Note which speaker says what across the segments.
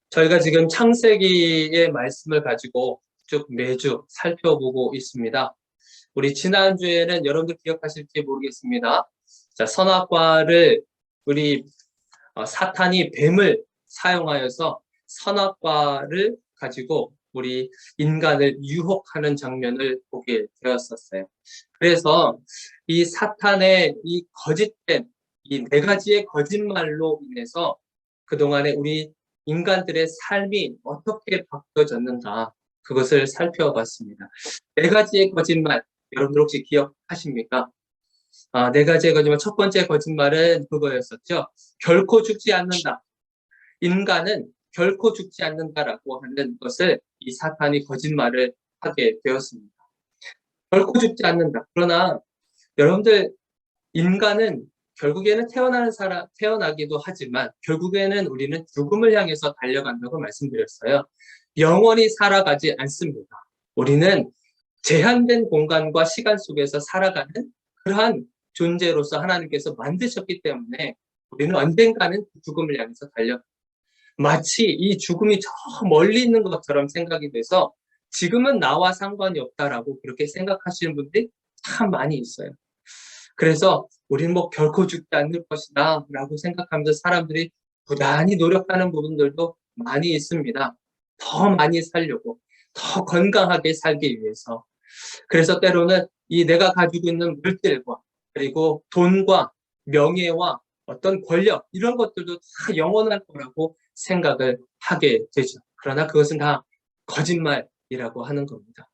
Speaker 1: 저희가 지금 창세기의 말씀을 가지고 쭉 매주 살펴보고 있습니다. 우리 지난주에는 여러분들 기억하실지 모르겠습니다. 자, 선악과를 우리 사탄이 뱀을 사용하여서 선악과를 가지고 우리 인간을 유혹하는 장면을 보게 되었었어요. 그래서 이 사탄의 이 거짓된 이 네 가지의 거짓말로 인해서 그동안에 우리 인간들의 삶이 어떻게 바뀌어졌는가, 그것을 살펴봤습니다. 네 가지의 거짓말, 여러분들 혹시 기억하십니까? 네 가지의 거짓말. 첫 번째 거짓말은 그거였었죠. 결코 죽지 않는다. 인간은 결코 죽지 않는다라고 하는 것을 이 사탄이 거짓말을 하게 되었습니다. 결코 죽지 않는다. 그러나 여러분들, 인간은 결국에는 태어나기도 하지만 결국에는 우리는 죽음을 향해서 달려간다고 말씀드렸어요. 영원히 살아가지 않습니다. 우리는 제한된 공간과 시간 속에서 살아가는 그러한 존재로서 하나님께서 만드셨기 때문에 우리는 언젠가는 죽음을 향해서 달려갑니다. 마치 이 죽음이 저 멀리 있는 것처럼 생각이 돼서 지금은 나와 상관이 없다라고 그렇게 생각하시는 분들이 참 많이 있어요. 그래서 우리는 뭐 결코 죽지 않을 것이다 라고 생각하면서 사람들이 부단히 노력하는 부분들도 많이 있습니다. 더 많이 살려고, 더 건강하게 살기 위해서. 그래서 때로는 이 내가 가지고 있는 물질과 그리고 돈과 명예와 어떤 권력, 이런 것들도 다 영원할 거라고 생각을 하게 되죠. 그러나 그것은 다 거짓말이라고 하는 겁니다.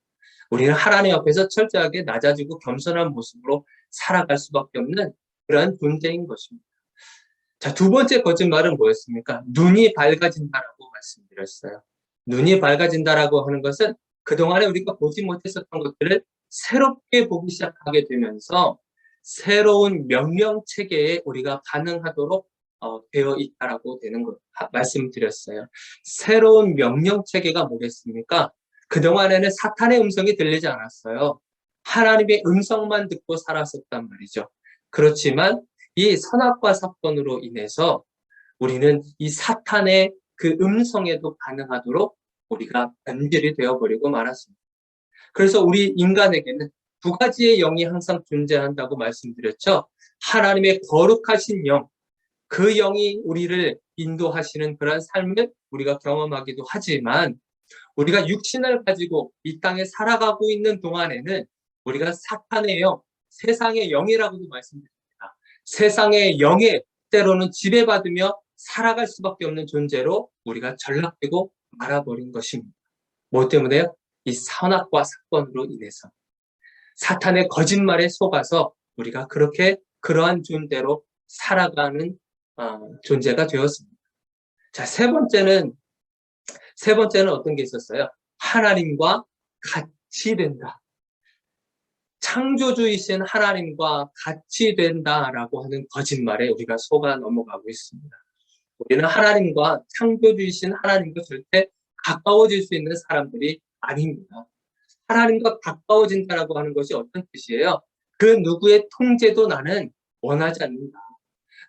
Speaker 1: 우리는 하나님 앞에서 철저하게 낮아지고 겸손한 모습으로 살아갈 수밖에 없는 그런 존재인 것입니다. 자, 두 번째 거짓말은 뭐였습니까? 눈이 밝아진다라고 말씀드렸어요. 눈이 밝아진다라고 하는 것은 그동안에 우리가 보지 못했었던 것들을 새롭게 보기 시작하게 되면서 새로운 명령체계에 우리가 반응하도록 되어 있다라고 되는 것 말씀드렸어요. 새로운 명령체계가 뭐겠습니까? 그동안에는 사탄의 음성이 들리지 않았어요. 하나님의 음성만 듣고 살았었단 말이죠. 그렇지만 이 선악과 사건으로 인해서 우리는 이 사탄의 그 음성에도 반응하도록 우리가 변질이 되어버리고 말았습니다. 그래서 우리 인간에게는 두 가지의 영이 항상 존재한다고 말씀드렸죠. 하나님의 거룩하신 영, 그 영이 우리를 인도하시는 그런 삶을 우리가 경험하기도 하지만 우리가 육신을 가지고 이 땅에 살아가고 있는 동안에는 우리가 사탄의 영, 세상의 영이라고도 말씀드립니다. 세상의 영에 때로는 지배받으며 살아갈 수밖에 없는 존재로 우리가 전락되고 말아버린 것입니다. 뭐 때문에요? 이 선악과 사건으로 인해서. 사탄의 거짓말에 속아서 우리가 그렇게 그러한 존재로 살아가는 존재가 되었습니다. 자, 세 번째는 어떤 게 있었어요? 하나님과 같이 된다. 창조주이신 하나님과 같이 된다라고 하는 거짓말에 우리가 속아 넘어가고 있습니다. 우리는 하나님과, 창조주이신 하나님과 절대 가까워질 수 있는 사람들이 아닙니다. 하나님과 가까워진다라고 하는 것이 어떤 뜻이에요? 그 누구의 통제도 나는 원하지 않는다.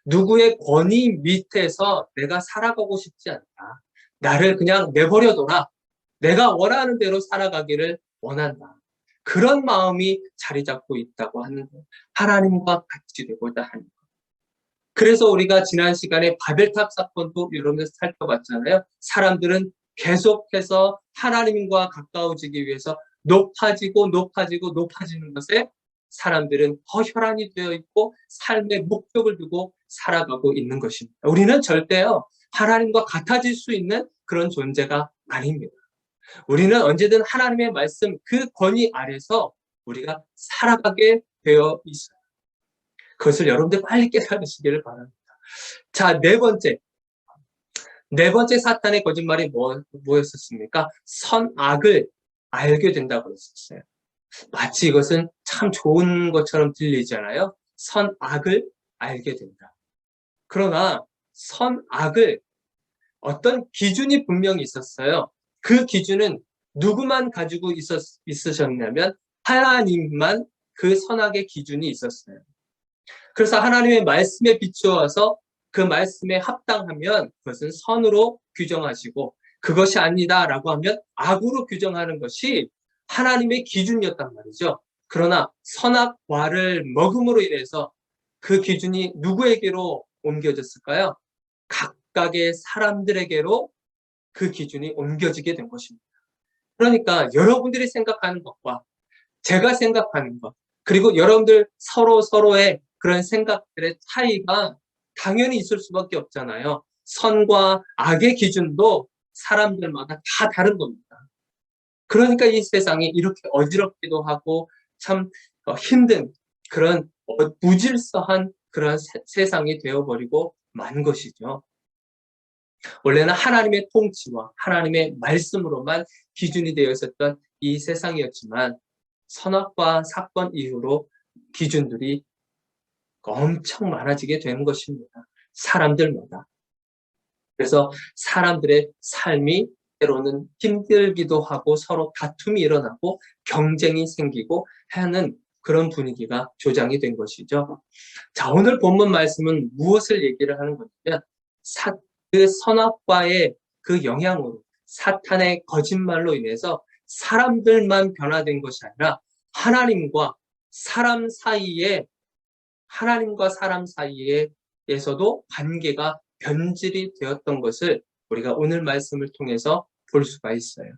Speaker 1: 누구의 권위 밑에서 내가 살아가고 싶지 않다. 나를 그냥 내버려둬라. 내가 원하는 대로 살아가기를 원한다. 그런 마음이 자리 잡고 있다고 하는 거예요. 하나님과 같이 되고자 하는 것. 그래서 우리가 지난 시간에 바벨탑 사건도 여러분들 살펴봤잖아요. 사람들은 계속해서 하나님과 가까워지기 위해서 높아지는 것에 사람들은 혈안이 되어 있고 삶의 목적을 두고 살아가고 있는 것입니다. 우리는 절대요, 하나님과 같아질 수 있는 그런 존재가 아닙니다. 우리는 언제든 하나님의 말씀, 그 권위 아래서 우리가 살아가게 되어 있어요. 그것을 여러분들 빨리 깨달으시기를 바랍니다. 자, 네 번째 사탄의 거짓말이 뭐였었습니까? 선악을 알게 된다고 했었어요. 마치 이것은 참 좋은 것처럼 들리잖아요. 선악을 알게 된다. 그러나 선악을 어떤 기준이 분명히 있었어요. 그 기준은 누구만 가지고 있으셨냐면 하나님만 그 선악의 기준이 있었어요. 그래서 하나님의 말씀에 비추어서 그 말씀에 합당하면 그것은 선으로 규정하시고 그것이 아니다라고 하면 악으로 규정하는 것이 하나님의 기준이었단 말이죠. 그러나 선악과를 먹음으로 인해서 그 기준이 누구에게로 옮겨졌을까요? 각각의 사람들에게로 그 기준이 옮겨지게 된 것입니다. 그러니까 여러분들이 생각하는 것과 제가 생각하는 것, 그리고 여러분들 서로의 그런 생각들의 차이가 당연히 있을 수밖에 없잖아요. 선과 악의 기준도 사람들마다 다 다른 겁니다. 그러니까 이 세상이 이렇게 어지럽기도 하고 참 힘든 그런 무질서한 그런 세상이 되어버리고 만 것이죠. 원래는 하나님의 통치와 하나님의 말씀으로만 기준이 되어 있었던 이 세상이었지만 선악과 사건 이후로 기준들이 엄청 많아지게 되는 것입니다. 사람들마다. 그래서 사람들의 삶이 때로는 힘들기도 하고 서로 다툼이 일어나고 경쟁이 생기고 하는 그런 분위기가 조장이 된 것이죠. 자, 오늘 본문 말씀은 무엇을 얘기를 하는 거냐면 그 선악과의 그 영향으로 사탄의 거짓말로 인해서 사람들만 변화된 것이 아니라 하나님과 사람 사이에서도 관계가 변질이 되었던 것을 우리가 오늘 말씀을 통해서 볼 수가 있어요.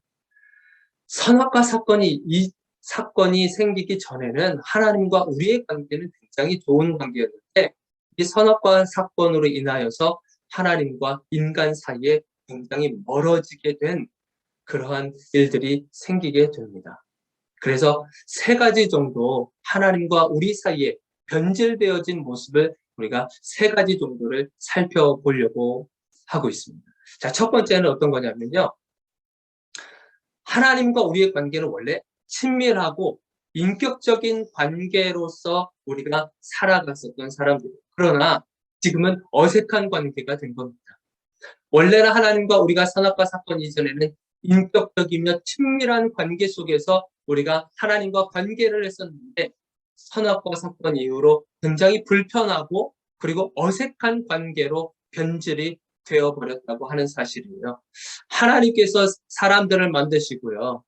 Speaker 1: 선악과 이 사건이 생기기 전에는 하나님과 우리의 관계는 굉장히 좋은 관계였는데 이 선악과 사건으로 인하여서 하나님과 인간 사이에 굉장히 멀어지게 된 그러한 일들이 생기게 됩니다. 그래서 세 가지 정도 하나님과 우리 사이에 변질되어진 모습을 우리가 세 가지 정도를 살펴보려고 하고 있습니다. 자, 첫 번째는 어떤 거냐면요. 하나님과 우리의 관계는 원래 친밀하고 인격적인 관계로서 우리가 살아갔었던 사람들. 그러나 지금은 어색한 관계가 된 겁니다. 원래는 하나님과 우리가 선악과 사건 이전에는 인격적이며 친밀한 관계 속에서 우리가 하나님과 관계를 했었는데 선악과 사건 이후로 굉장히 불편하고 그리고 어색한 관계로 변질이 되어버렸다고 하는 사실이에요. 하나님께서 사람들을 만드시고요.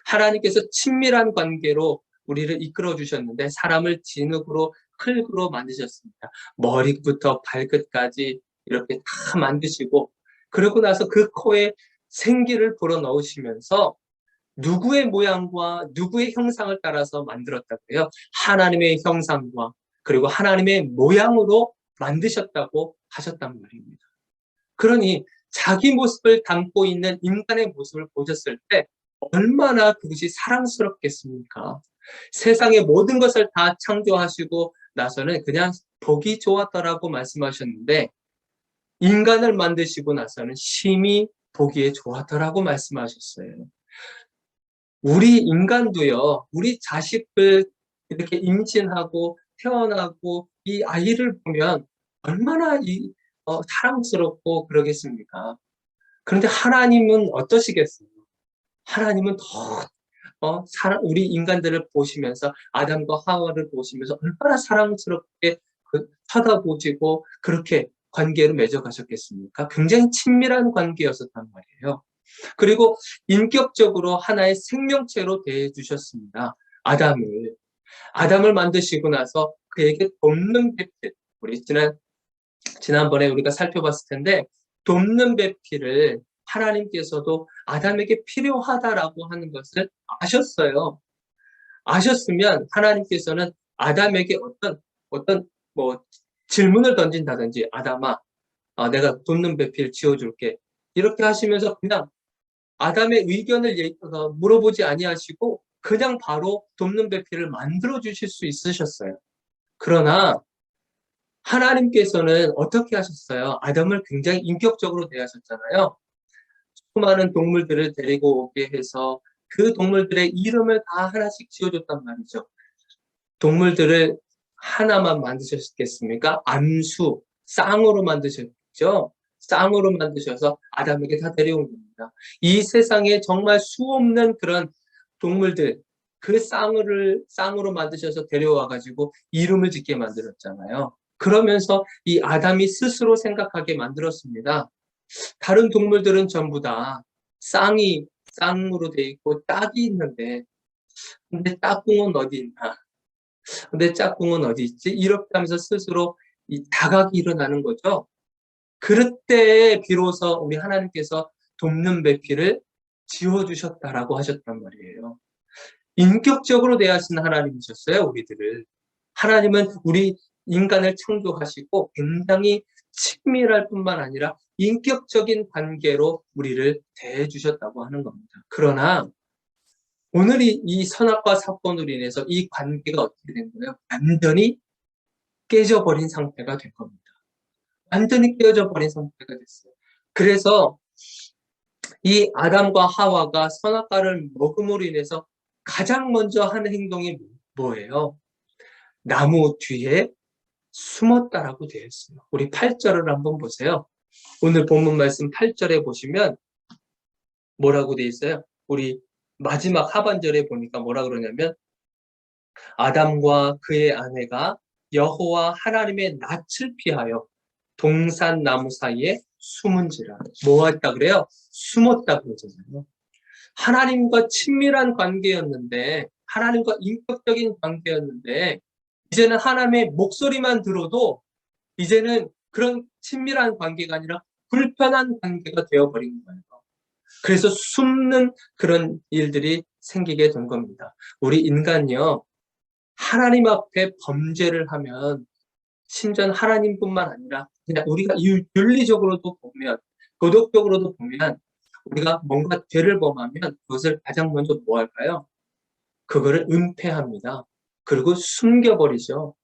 Speaker 1: 하나님께서 친밀한 관계로 우리를 이끌어 주셨는데 사람을 진흙으로 흙으로 만드셨습니다. 머리부터 발끝까지 이렇게 다 만드시고 그러고 나서 그 코에 생기를 불어넣으시면서 누구의 모양과 누구의 형상을 따라서 만들었다고요? 하나님의 형상과 그리고 하나님의 모양으로 만드셨다고 하셨단 말입니다. 그러니 자기 모습을 담고 있는 인간의 모습을 보셨을 때 얼마나 그것이 사랑스럽겠습니까? 세상의 모든 것을 다 창조하시고 나서는 그냥 보기 좋았더라고 말씀하셨는데 인간을 만드시고 나서는 심히 보기에 좋았더라고 말씀하셨어요. 우리 인간도요, 우리 자식을 이렇게 임신하고 태어나고 이 아이를 보면 얼마나 사랑스럽고 그러겠습니까? 그런데 하나님은 어떠시겠어요? 하나님은 우리 인간들을 보시면서 아담과 하와를 보시면서 얼마나 사랑스럽게 쳐다보시고 그렇게 관계를 맺어가셨겠습니까? 굉장히 친밀한 관계였었단 말이에요. 그리고 인격적으로 하나의 생명체로 대해주셨습니다. 아담을 만드시고 나서 그에게 돕는 배필, 우리 지난번에 우리가 살펴봤을 텐데 돕는 배필을 하나님께서도 아담에게 필요하다라고 하는 것을 아셨어요. 아셨으면 하나님께서는 아담에게 어떤 질문을 던진다든지 아담아, 내가 돕는 배필 지어줄게. 이렇게 하시면서 그냥 아담의 의견을 물어보지 아니하시고 그냥 바로 돕는 배필을 만들어 주실 수 있으셨어요. 그러나 하나님께서는 어떻게 하셨어요? 아담을 굉장히 인격적으로 대하셨잖아요. 수많은 동물들을 데리고 오게 해서 그 동물들의 이름을 다 하나씩 지어줬단 말이죠. 동물들을 하나만 만드셨겠습니까? 쌍으로 만드셨죠? 쌍으로 만드셔서 아담에게 다 데려온 겁니다. 이 세상에 정말 수없는 그런 동물들, 그 쌍으로 만드셔서 데려와가지고 이름을 짓게 만들었잖아요. 그러면서 이 아담이 스스로 생각하게 만들었습니다. 다른 동물들은 전부 다 쌍으로 돼 있고 딱이 있는데, 근데 짝꿍은 어디 있나? 근데 짝꿍은 어디 있지? 이렇게 하면서 스스로 이 자각이 일어나는 거죠. 그럴 때 비로소 우리 하나님께서 돕는 배필을 지어주셨다라고 하셨단 말이에요. 인격적으로 대하시는 하나님이셨어요, 우리들을. 하나님은 우리 인간을 창조하시고 굉장히 친밀할 뿐만 아니라 인격적인 관계로 우리를 대해주셨다고 하는 겁니다. 그러나 오늘 이 선악과 사건으로 인해서 이 관계가 어떻게 된 거예요? 완전히 깨져버린 상태가 된 겁니다. 완전히 깨어져 버린 상태가 됐어요. 그래서 이 아담과 하와가 선악과를 먹음으로 인해서 가장 먼저 하는 행동이 뭐예요? 나무 뒤에 숨었다라고 되어 있어요. 우리 8절을 한번 보세요. 오늘 본문 말씀 8절에 보시면 뭐라고 되어 있어요? 우리 마지막 하반절에 보니까 뭐라 그러냐면 아담과 그의 아내가 여호와 하나님의 낯을 피하여 동산 나무 사이에 숨은지라. 뭐 했다 그래요? 숨었다 그러잖아요. 하나님과 친밀한 관계였는데, 하나님과 인격적인 관계였는데, 이제는 하나님의 목소리만 들어도 이제는 그런 친밀한 관계가 아니라 불편한 관계가 되어버린 거예요. 그래서 숨는 그런 일들이 생기게 된 겁니다. 우리 인간요, 하나님 앞에 범죄를 하면 심지어 하나님뿐만 아니라 그냥 우리가 윤리적으로도 보면, 도덕적으로도 보면 우리가 뭔가 죄를 범하면 그것을 가장 먼저 뭐 할까요? 그거를 은폐합니다. 그리고 숨겨버리죠.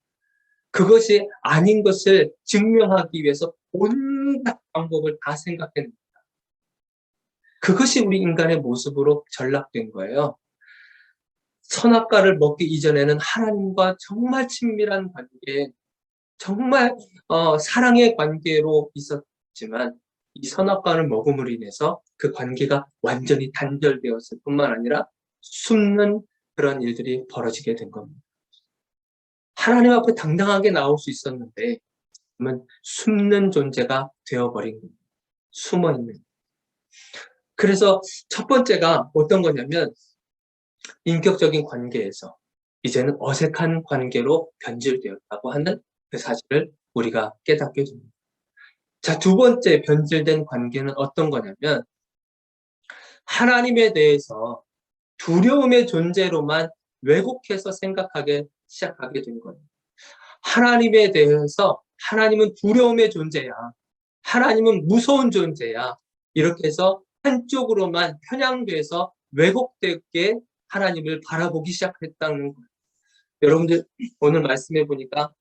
Speaker 1: 그것이 아닌 것을 증명하기 위해서 온갖 방법을 다 생각해냅니다. 그것이 우리 인간의 모습으로 전락된 거예요. 선악과를 먹기 이전에는 하나님과 정말 친밀한 관계, 정말 사랑의 관계로 있었지만 이 선악과를 먹음으로 인해서 그 관계가 완전히 단절되었을 뿐만 아니라 숨는 그런 일들이 벌어지게 된 겁니다. 하나님 앞에 당당하게 나올 수 있었는데 그러면 숨는 존재가 되어버린 겁니다. 숨어있는. 그래서 첫 번째가 어떤 거냐면 인격적인 관계에서 이제는 어색한 관계로 변질되었다고 하는 그 사실을 우리가 깨닫게 됩니다. 자, 두 번째 변질된 관계는 어떤 거냐면 하나님에 대해서 두려움의 존재로만 왜곡해서 생각하게 시작하게 된 거예요. 하나님에 대해서 하나님은 두려움의 존재야. 하나님은 무서운 존재야. 이렇게 해서 한쪽으로만 편향돼서 왜곡되게 하나님을 바라보기 시작했다는 거예요. 여러분들 오늘 말씀해 보니까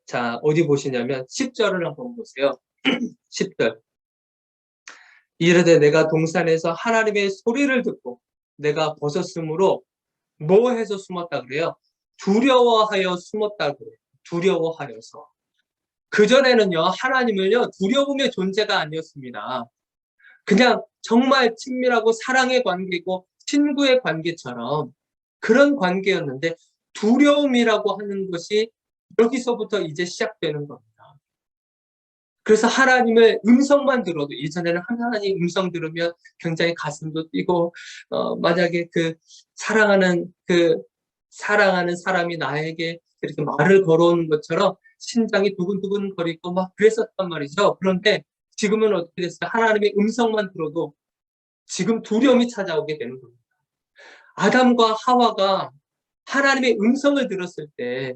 Speaker 1: 자, 어디 보시냐면 10절을 한번 보세요. 10절. 이르되 내가 동산에서 하나님의 소리를 듣고 내가 벗었으므로 뭐 해서 숨었다 그래요? 두려워하여 숨었다 그래요. 두려워하여서. 그전에는요, 하나님을요, 두려움의 존재가 아니었습니다. 그냥 정말 친밀하고 사랑의 관계고 친구의 관계처럼 그런 관계였는데 두려움이라고 하는 것이 여기서부터 이제 시작되는 겁니다. 그래서 하나님의 음성만 들어도 예전에는 하나님 음성 들으면 굉장히 가슴도 뛰고 만약에 사랑하는 사람이 나에게 이렇게 말을 걸어오는 것처럼 심장이 두근두근 거리고 막 그랬었단 말이죠. 그런데 지금은 어떻게 됐어요? 하나님의 음성만 들어도 지금 두려움이 찾아오게 되는 겁니다. 아담과 하와가 하나님의 음성을 들었을 때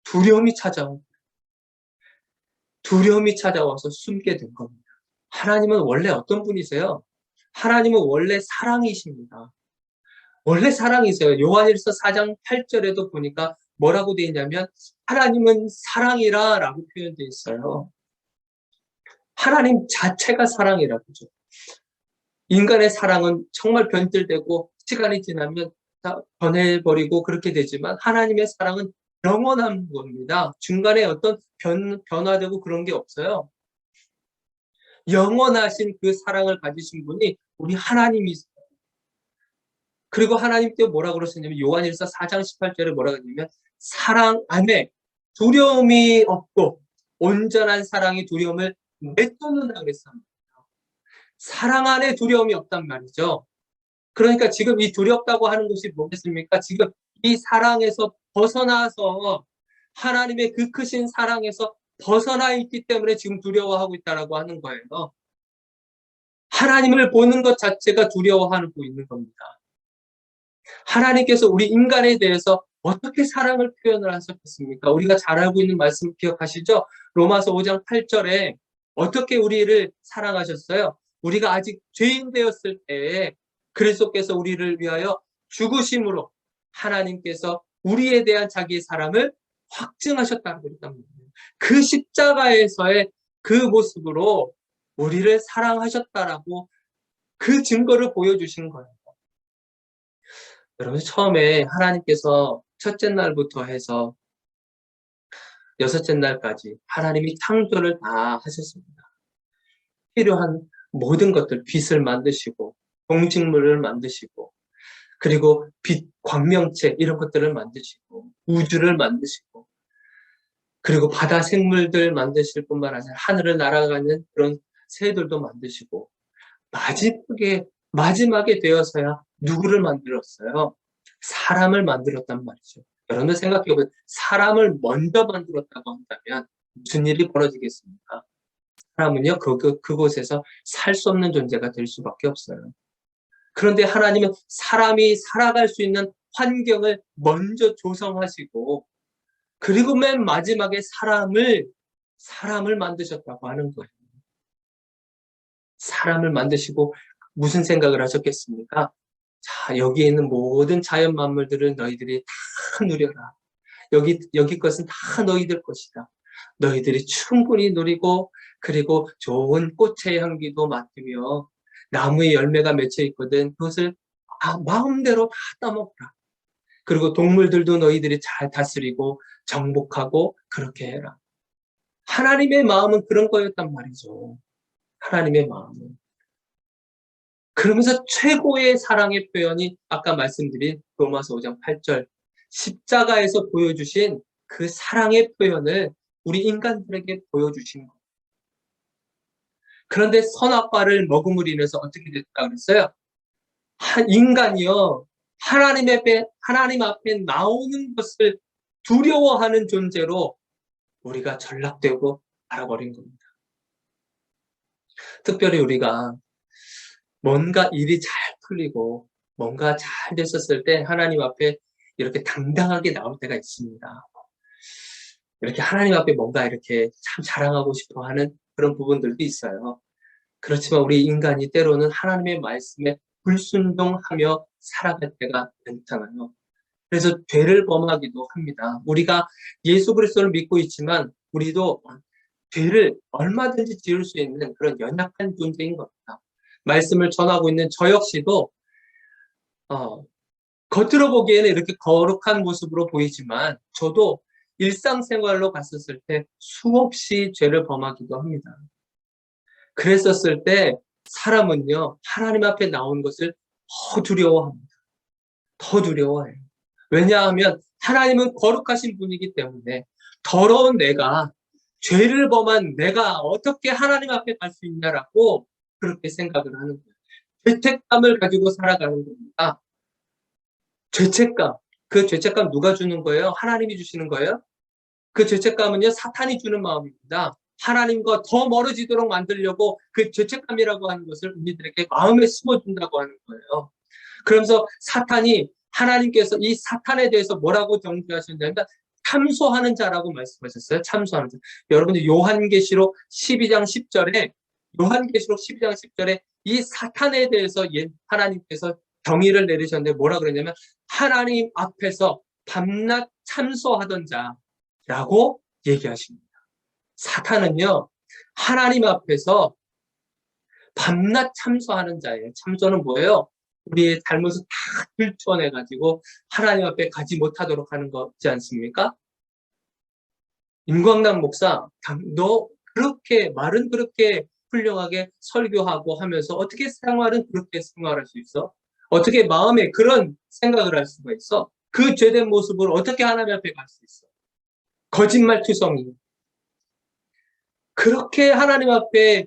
Speaker 1: 두려움이 찾아와서 숨게 된 겁니다. 하나님은 원래 어떤 분이세요? 하나님은 원래 사랑이십니다. 원래 사랑이세요. 요한일서 4장 8절에도 보니까 뭐라고 되어 있냐면 하나님은 사랑이라 라고 표현되어 있어요. 하나님 자체가 사랑이라고죠. 인간의 사랑은 정말 변질되고 시간이 지나면 다 변해버리고 그렇게 되지만 하나님의 사랑은 영원한 겁니다. 중간에 어떤 변화되고 그런 게 없어요. 영원하신 그 사랑을 가지신 분이 우리 하나님이세요. 그리고 하나님께 뭐라고 그러셨냐면 요한일서 4장 18절에 뭐라고 했냐면 사랑 안에 두려움이 없고 온전한 사랑이 두려움을 내쫓는다 그랬습니다. 사랑 안에 두려움이 없단 말이죠. 그러니까 지금 이 두렵다고 하는 것이 뭐겠습니까? 지금 이 사랑에서 벗어나서 하나님의 그 크신 사랑에서 벗어나 있기 때문에 지금 두려워하고 있다라고 하는 거예요. 하나님을 보는 것 자체가 두려워하고 있는 겁니다. 하나님께서 우리 인간에 대해서 어떻게 사랑을 표현을 하셨겠습니까? 우리가 잘 알고 있는 말씀 기억하시죠? 로마서 5장 8절에 어떻게 우리를 사랑하셨어요? 우리가 아직 죄인 되었을 때에 그리스도께서 우리를 위하여 죽으심으로 하나님께서 우리에 대한 자기의 사랑을 확증하셨다고 그랬단 말이에요. 그 십자가에서의 그 모습으로 우리를 사랑하셨다라고 그 증거를 보여주신 거예요. 여러분, 처음에 하나님께서 첫째 날부터 해서 여섯째 날까지 하나님이 창조를 다 하셨습니다. 필요한 모든 것들, 빛을 만드시고 동식물을 만드시고 그리고 빛, 광명체 이런 것들을 만드시고 우주를 만드시고 그리고 바다 생물들 만드실 뿐만 아니라 하늘을 날아가는 그런 새들도 만드시고 마지막에 되어서야 누구를 만들었어요? 사람을 만들었단 말이죠. 여러분들 생각해보면 사람을 먼저 만들었다고 한다면 무슨 일이 벌어지겠습니까? 사람은요, 그곳에서 살 수 없는 존재가 될 수밖에 없어요. 그런데 하나님은 사람이 살아갈 수 있는 환경을 먼저 조성하시고 그리고 맨 마지막에 사람을 만드셨다고 하는 거예요. 사람을 만드시고 무슨 생각을 하셨겠습니까? 자, 여기에 있는 모든 자연 만물들을 너희들이 다 누려라. 여기 것은 다 너희들 것이다. 너희들이 충분히 누리고 그리고 좋은 꽃의 향기도 맡으며 나무의 열매가 맺혀 있거든. 그것을 마음대로 다 따먹어라. 그리고 동물들도 너희들이 잘 다스리고 정복하고 그렇게 해라. 하나님의 마음은 그런 거였단 말이죠. 하나님의 마음은. 그러면서 최고의 사랑의 표현이 아까 말씀드린 로마서 5장 8절 십자가에서 보여주신 그 사랑의 표현을 우리 인간들에게 보여주신 거예요. 그런데 선악과를 먹음으로 인해서 어떻게 됐다 그랬어요? 인간이요. 하나님 앞에 나오는 것을 두려워하는 존재로 우리가 전락되고 알아버린 겁니다. 특별히 우리가 뭔가 일이 잘 풀리고 뭔가 잘 됐었을 때 하나님 앞에 이렇게 당당하게 나올 때가 있습니다. 이렇게 하나님 앞에 뭔가 이렇게 참 자랑하고 싶어 하는 그런 부분들도 있어요. 그렇지만 우리 인간이 때로는 하나님의 말씀에 불순종하며 살아갈 때가 많잖아요. 그래서 죄를 범하기도 합니다. 우리가 예수 그리스도를 믿고 있지만 우리도 죄를 얼마든지 지을 수 있는 그런 연약한 존재인 겁니다. 말씀을 전하고 있는 저 역시도 겉으로 보기에는 이렇게 거룩한 모습으로 보이지만 저도 일상생활로 갔었을 때 수없이 죄를 범하기도 합니다. 그랬었을 때 사람은요, 하나님 앞에 나온 것을 더 두려워합니다. 더 두려워해요. 왜냐하면 하나님은 거룩하신 분이기 때문에 더러운 내가, 죄를 범한 내가 어떻게 하나님 앞에 갈 수 있냐라고 그렇게 생각을 하는 거예요. 죄책감을 가지고 살아가는 겁니다. 죄책감. 그 죄책감 누가 주는 거예요? 하나님이 주시는 거예요? 그 죄책감은요, 사탄이 주는 마음입니다. 하나님과 더 멀어지도록 만들려고 그 죄책감이라고 하는 것을 우리들에게 마음에 심어준다고 하는 거예요. 그러면서 사탄이, 하나님께서 이 사탄에 대해서 뭐라고 정죄하셨냐면 참소하는 자라고 말씀하셨어요. 참소하는 자. 여러분들 요한계시록 12장 10절에 이 사탄에 대해서 하나님께서 경의를 내리셨는데 뭐라 그러냐면 하나님 앞에서 밤낮 참소하던 자라고 얘기하십니다. 사탄은요, 하나님 앞에서 밤낮 참소하는 자예요. 참소는 뭐예요? 우리의 잘못을 다 들춰내가지고 하나님 앞에 가지 못하도록 하는 거지 않습니까? 임광남 목사, 너 말은 그렇게 훌륭하게 설교하고 하면서 어떻게 생활은 그렇게 생활할 수 있어? 어떻게 마음에 그런 생각을 할 수가 있어? 그 죄된 모습을 어떻게 하나님 앞에 갈 수 있어? 거짓말투성이. 그렇게 하나님 앞에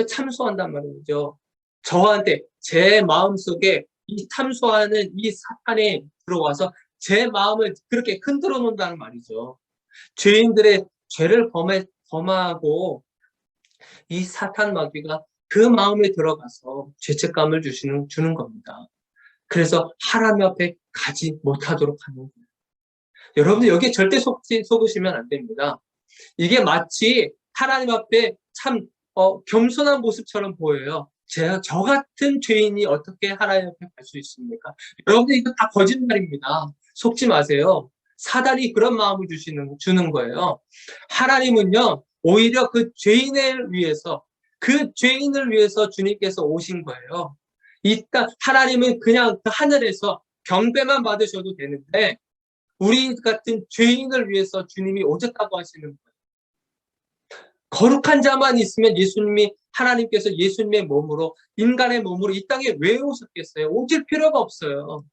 Speaker 1: 참소한단 말이죠. 저한테 제 마음속에 이 참소하는 이 사탄이 들어와서 제 마음을 그렇게 흔들어 놓는다는 말이죠. 죄인들의 죄를 범하고 이 사탄 마귀가 그 마음에 들어가서 죄책감을 주는 겁니다. 그래서 하나님 앞에 가지 못하도록 하는 거예요. 여러분들 여기에 절대 속으시면 안 됩니다. 이게 마치 하나님 앞에 참 겸손한 모습처럼 보여요. 저 같은 죄인이 어떻게 하나님 앞에 갈 수 있습니까? 여러분들 이거 다 거짓말입니다. 속지 마세요. 사단이 그런 마음을 주는 거예요. 하나님은요, 오히려 그 죄인을 위해서 주님께서 오신 거예요. 하나님은 그냥 그 하늘에서 경배만 받으셔도 되는데, 우리 같은 죄인을 위해서 주님이 오셨다고 하시는 거예요. 거룩한 자만 있으면 하나님께서 예수님의 몸으로, 인간의 몸으로 이 땅에 왜 오셨겠어요? 오실 필요가 없어요.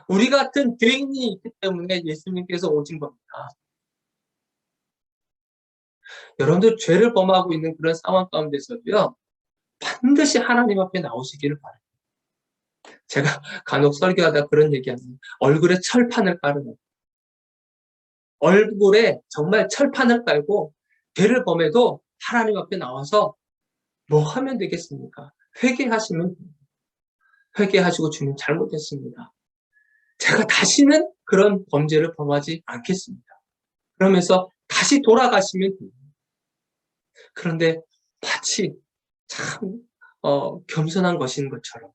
Speaker 1: 우리 같은 죄인이 있기 때문에 예수님께서 오신 겁니다. 여러분들 죄를 범하고 있는 그런 상황 가운데서도요, 반드시 하나님 앞에 나오시기를 바랍니다. 제가 간혹 설교하다 그런 얘기합니다. 얼굴에 철판을 깔으면, 얼굴에 정말 철판을 깔고 죄를 범해도 하나님 앞에 나와서 뭐 하면 되겠습니까? 회개하시고 주님 잘못했습니다. 제가 다시는 그런 범죄를 범하지 않겠습니다. 그러면서 다시 돌아가시면 됩니다. 그런데 마치 참 겸손한 것인 것처럼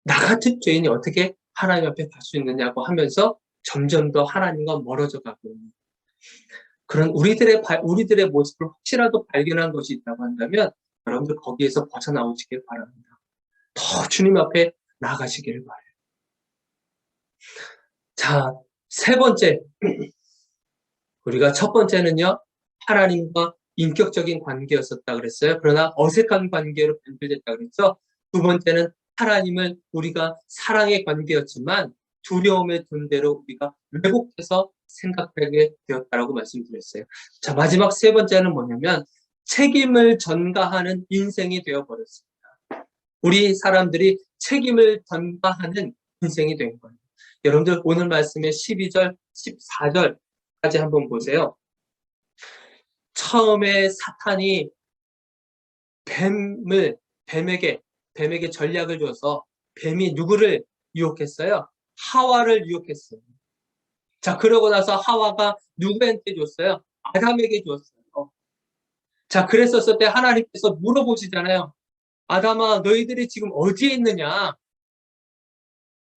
Speaker 1: 나 같은 죄인이 어떻게 하나님 앞에 갈 수 있느냐고 하면서 점점 더 하나님과 멀어져 가고 있는 그런 우리들의 모습을 혹시라도 발견한 것이 있다고 한다면 여러분들 거기에서 벗어나오시길 바랍니다. 더 주님 앞에 나아가시기를 바라요. 자, 세 번째. 우리가 첫 번째는요, 하나님과 인격적인 관계였었다 그랬어요. 그러나 어색한 관계로 변질됐다 그랬죠. 두 번째는 하나님을 우리가 사랑의 관계였지만 두려움의 존재로 우리가 왜곡해서 생각하게 되었다라고 말씀드렸어요. 자, 마지막 세 번째는 뭐냐면 책임을 전가하는 인생이 되어버렸습니다. 우리 사람들이 책임을 전가하는 인생이 된 거예요. 여러분들 오늘 말씀의 12절, 14절까지 한번 보세요. 처음에 사탄이 뱀에게 전략을 줘서 뱀이 누구를 유혹했어요? 하와를 유혹했어요. 자, 그러고 나서 하와가 누구한테 줬어요? 아담에게 줬어요. 자, 그랬었을 때 하나님께서 물어보시잖아요. 아담아, 너희들이 지금 어디에 있느냐?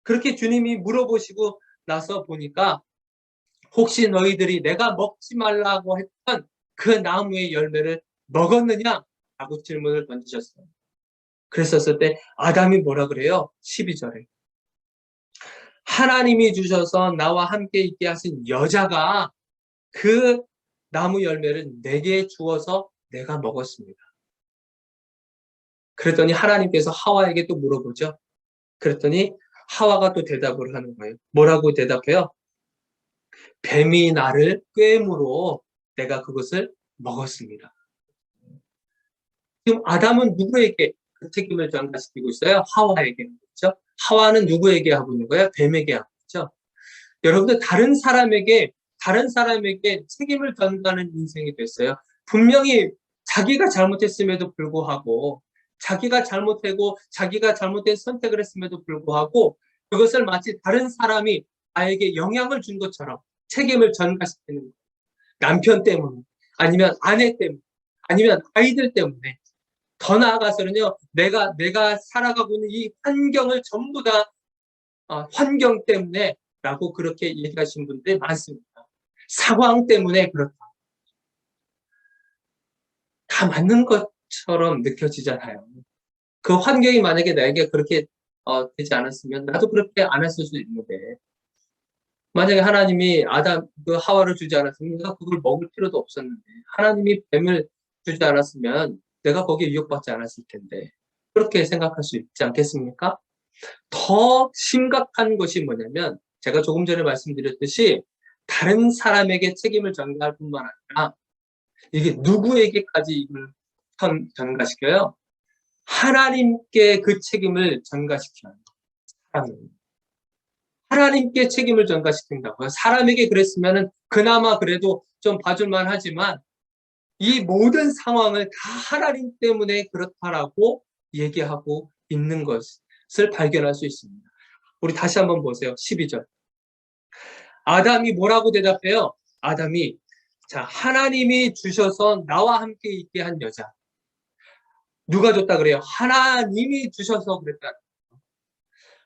Speaker 1: 그렇게 주님이 물어보시고 나서 보니까 혹시 너희들이 내가 먹지 말라고 했던 그 나무의 열매를 먹었느냐? 라고 질문을 던지셨어요. 그랬었을 때 아담이 뭐라 그래요? 12절에. 하나님이 주셔서 나와 함께 있게 하신 여자가 그 나무 열매를 내게 주어서 내가 먹었습니다. 그랬더니 하나님께서 하와에게 또 물어보죠. 그랬더니 하와가 또 대답을 하는 거예요. 뭐라고 대답해요? 뱀이 나를 꿰므로 내가 그것을 먹었습니다. 지금 아담은 누구에게 그 책임을 전가시키고 있어요? 하와에게. 그렇죠? 하와는 누구에게 하고 있는 거예요? 뱀에게 하고 있죠. 여러분들 다른 사람에게 책임을 전가하는 인생이 됐어요. 분명히 자기가 잘못했음에도 불구하고 자기가 잘못된 선택을 했음에도 불구하고 그것을 마치 다른 사람이 나에게 영향을 준 것처럼 책임을 전가시키는 거예요. 남편 때문에 아니면 아내 때문에 아니면 아이들 때문에 더 나아가서는요, 내가 살아가고 있는 이 환경을 전부 다 환경 때문에 라고 그렇게 얘기하신 분들이 많습니다. 상황 때문에 그렇다. 다 맞는 것처럼 느껴지잖아요. 그 환경이 만약에 나에게 그렇게 되지 않았으면 나도 그렇게 안 했을 수 있는데 만약에 하나님이 그 하와를 주지 않았으면 내가 그걸 먹을 필요도 없었는데 하나님이 뱀을 주지 않았으면 내가 거기에 유혹받지 않았을 텐데 그렇게 생각할 수 있지 않겠습니까? 더 심각한 것이 뭐냐면 제가 조금 전에 말씀드렸듯이 다른 사람에게 책임을 전가할 뿐만 아니라 이게 누구에게까지 이걸 전가시켜요? 하나님께 그 책임을 전가시켜요. 하나님께 책임을 전가시킨다고요. 사람에게 그랬으면은 그나마 그래도 좀 봐줄만 하지만 이 모든 상황을 다 하나님 때문에 그렇다라고 얘기하고 있는 것을 발견할 수 있습니다. 우리 다시 한번 보세요. 12절. 아담이 뭐라고 대답해요? 아담이 자, 하나님이 주셔서 나와 함께 있게 한 여자. 누가 줬다 그래요? 하나님이 주셔서 그랬다.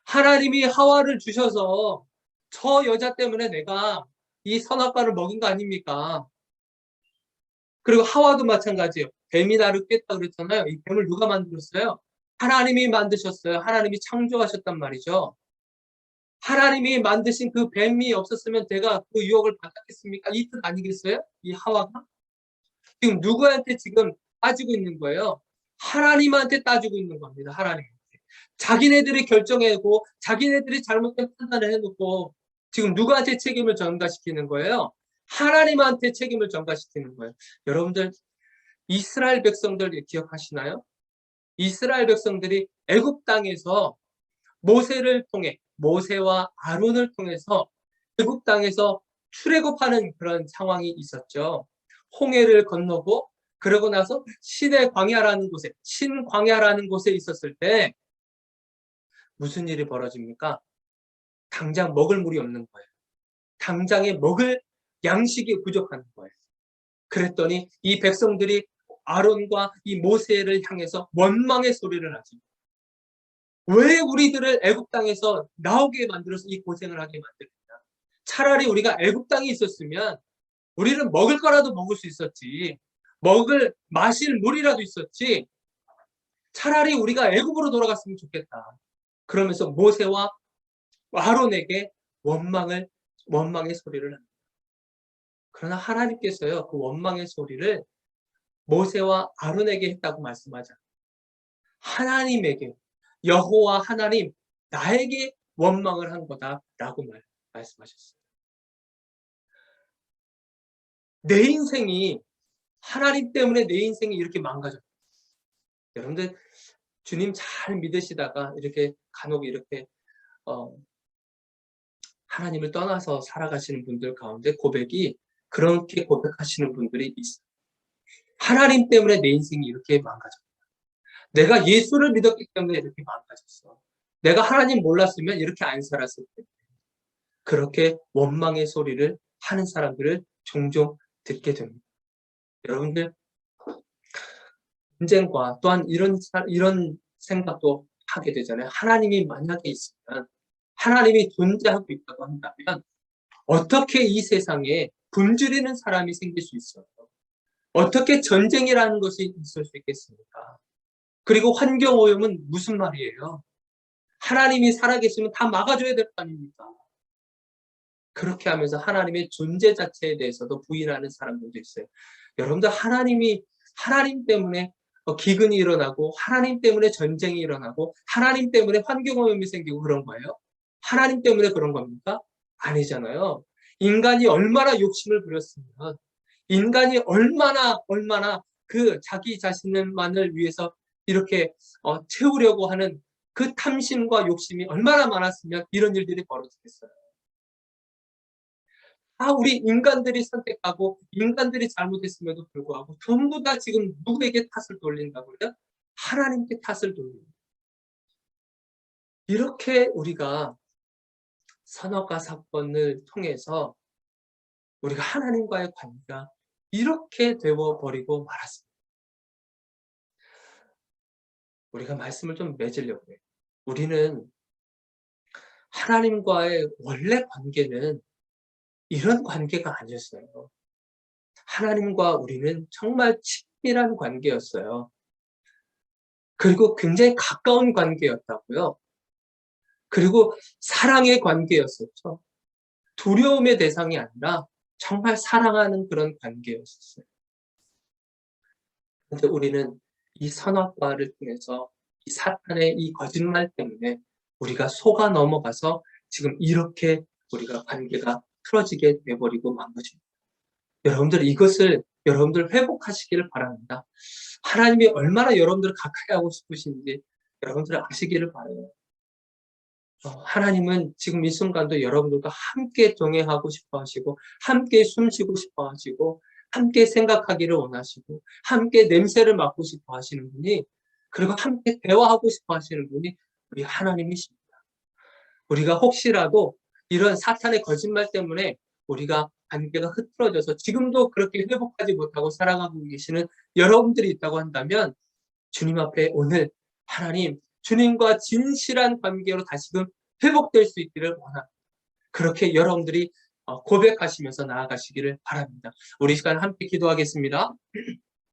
Speaker 1: 하나님이 하와를 주셔서 저 여자 때문에 내가 이 선악과를 먹인 거 아닙니까? 그리고 하와도 마찬가지예요. 뱀이 나를 깼다 그랬잖아요. 이 뱀을 누가 만들었어요? 하나님이 만드셨어요. 하나님이 창조하셨단 말이죠. 하나님이 만드신 그 뱀이 없었으면 제가 그 유혹을 받았겠습니까? 이 뜻 아니겠어요? 이 하와가? 지금 누구한테 지금 따지고 있는 거예요? 하나님한테 따지고 있는 겁니다. 하나님한테. 자기네들이 결정하고 자기네들이 잘못된 판단을 해놓고 지금 누구한테 책임을 전가시키는 거예요? 하나님한테 책임을 전가시키는 거예요. 여러분들 이스라엘 백성들 기억하시나요? 이스라엘 백성들이 애굽 땅에서 모세를 통해 모세와 아론을 통해서 애굽 땅에서 출애굽하는 그런 상황이 있었죠. 홍해를 건너고 그러고 나서 신광야라는 곳에 있었을 때 무슨 일이 벌어집니까? 당장 먹을 물이 없는 거예요. 당장에 먹을 양식이 부족한 거예요. 그랬더니 이 백성들이 아론과 이 모세를 향해서 원망의 소리를 하지. 왜 우리들을 애굽 땅에서 나오게 만들어서 이 고생을 하게 만들었냐? 차라리 우리가 애굽 땅에 있었으면 우리는 먹을 거라도 먹을 수 있었지. 마실 물이라도 있었지. 차라리 우리가 애굽으로 돌아갔으면 좋겠다. 그러면서 모세와 아론에게 원망의 소리를 합니다. 그러나 하나님께서요, 그 원망의 소리를 모세와 아론에게 했다고 말씀하자. 하나님에게, 여호와 하나님, 나에게 원망을 한 거다라고 말씀하셨어요. 내 인생이, 하나님 때문에 내 인생이 이렇게 망가졌어요. 여러분들, 주님 잘 믿으시다가 이렇게 간혹 이렇게 하나님을 떠나서 살아가시는 분들 가운데 고백이 그렇게 고백하시는 분들이 있어요. 하나님 때문에 내 인생이 이렇게 망가졌다. 내가 예수를 믿었기 때문에 이렇게 망가졌어. 내가 하나님 몰랐으면 이렇게 안 살았을 텐데. 그렇게 원망의 소리를 하는 사람들을 종종 듣게 됩니다. 여러분들, 전쟁과 또한 이런 생각도 하게 되잖아요. 하나님이 만약에 있으면, 하나님이 존재하고 있다고 한다면 어떻게 이 세상에 굶주리는 사람이 생길 수 있어요? 어떻게 전쟁이라는 것이 있을 수 있겠습니까? 그리고 환경오염은 무슨 말이에요? 하나님이 살아계시면 다 막아줘야 될 거 아닙니까? 그렇게 하면서 하나님의 존재 자체에 대해서도 부인하는 사람들도 있어요. 여러분들 하나님 때문에 기근이 일어나고 하나님 때문에 전쟁이 일어나고 하나님 때문에 환경오염이 생기고 그런 거예요? 하나님 때문에 그런 겁니까? 아니잖아요. 인간이 얼마나 욕심을 부렸으면 인간이 얼마나 그 자기 자신만을 위해서 이렇게 채우려고 하는 그 탐심과 욕심이 얼마나 많았으면 이런 일들이 벌어지겠어요. 우리 인간들이 선택하고 인간들이 잘못했음에도 불구하고 전부 다 지금 누구에게 탓을 돌린다고요? 하나님께 탓을 돌립니다. 이렇게 우리가 선악과 사건을 통해서 우리가 하나님과의 관계가 이렇게 되어버리고 말았습니다. 우리가 말씀을 좀 맺으려고 해요. 우리는 하나님과의 원래 관계는 이런 관계가 아니었어요. 하나님과 우리는 정말 친밀한 관계였어요. 그리고 굉장히 가까운 관계였다고요. 그리고 사랑의 관계였었죠. 두려움의 대상이 아니라 정말 사랑하는 그런 관계였었어요. 그런데 우리는 이 선악과를 통해서 이 사탄의 이 거짓말 때문에 우리가 속아 넘어가서 지금 이렇게 우리가 관계가 틀어지게 돼버리고 만 것입니다. 여러분들 이것을 여러분들 회복하시기를 바랍니다. 하나님이 얼마나 여러분들을 가까이 하고 싶으신지 여러분들 아시기를 바라요. 하나님은 지금 이 순간도 여러분들과 함께 동행하고 싶어 하시고, 함께 숨쉬고 싶어 하시고, 함께 생각하기를 원하시고, 함께 냄새를 맡고 싶어 하시는 분이, 그리고 함께 대화하고 싶어 하시는 분이 우리 하나님이십니다. 우리가 혹시라도 이런 사탄의 거짓말 때문에 우리가 관계가 흐트러져서 지금도 그렇게 회복하지 못하고 살아가고 계시는 여러분들이 있다고 한다면 주님 앞에 오늘 하나님, 주님과 진실한 관계로 다시금 회복될 수 있기를 원합니다. 그렇게 여러분들이 고백하시면서 나아가시기를 바랍니다. 우리 시간 함께 기도하겠습니다.